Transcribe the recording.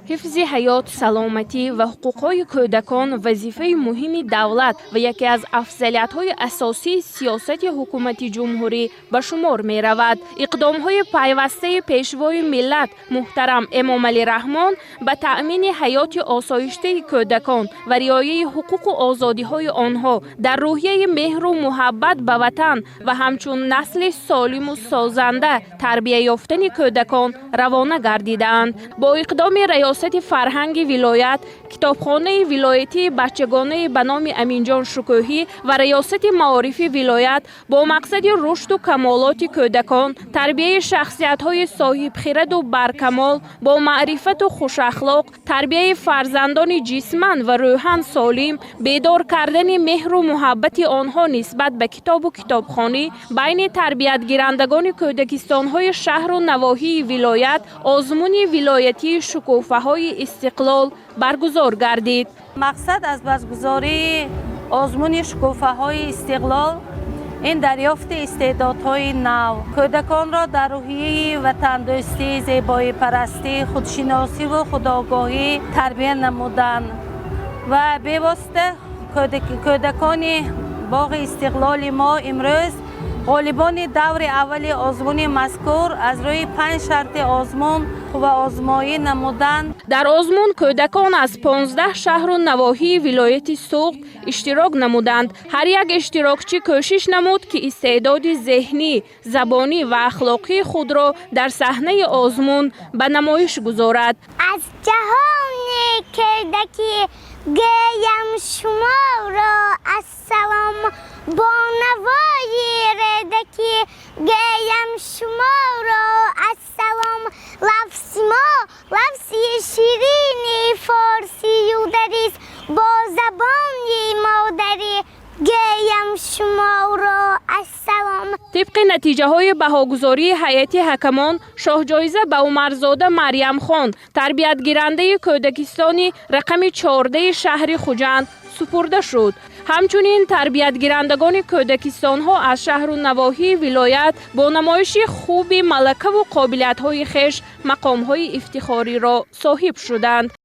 حفظ حیات، سلامتی و حقوق‌های کودکان وظیفه مهمی دولت و یکی از افضلیت‌های اساسی سیاست حکومت جمهوری به شمار می‌رود. اقدام‌های پیوسته پیشوای ملت محترم امام علی رحمان به تأمین حیات آسایشته کودکان و رعایت حقوق و آزادی‌های آنها در روحیه مهر و محبت به وطن و همچون نسل سالم و سازنده تربیت یافتن کودکان روانه گردیدند. با اقدام ریاست فرهنگ ولایت، کتابخانه ولایتی بچگانه به نام امینجان شکوهی و ریاست معارف ولایت با مقصد رشد و کمالات کودکان، تربیت شخصیت‌های صاحب خرد و برکمال با معرفت و خوش اخلاق، تربیت فرزندان جسماً و روحاً سالم، بیدار کردن مهر و محبت آنها نسبت به کتاب و کتابخانه بین تربیت گیرندگان کودکستان‌های شهر و نواحی ولایت، آزمون ولایتی شکوفه‌های استقلال برگزار گردید. مقصد از برگزاری آزمون شکوفه‌های استقلال این دریافت استعدادهای نو کودکان را در روحیه وطندوستی، زیبایی پرستی، خودشناسی و خودآگاهی تربیت نمودن و به واسطه کودکان باغ استقلال ما امروز غالبان دور اول آزمون مذکور از روی 5 شرط آزمون و آزمایی نمودند. در آزمون کودکان از 15 شهر و نواحی ولایت سوخت اشتراک نمودند. هر یک اشتراکچی کوشش نمود که استعداد ذهنی، زبانی و اخلاقی خود را در صحنه آزمون به نمایش گذارد. از جهان کودکی گویم شما را السلام، با نوای ردکی گویم شما را السلام. لفظ ما لفظی شیرین فارسی و دریست، با زبان مادری گویم شما را السلام. طبق نتیجه های بهاگذاری هیئت حکمان، شاه جایزه به عمرزاده مریم خان، تربیت گیرنده کودکستانی رقم 14 شهر خوجند سپرده شد. همچنین تربیت گیرندگان کودکستان ها از شهر و نواحی ولایت با نمایش خوب ملکه و قابلیت های خویش مقام های افتخاری را صاحب شدند.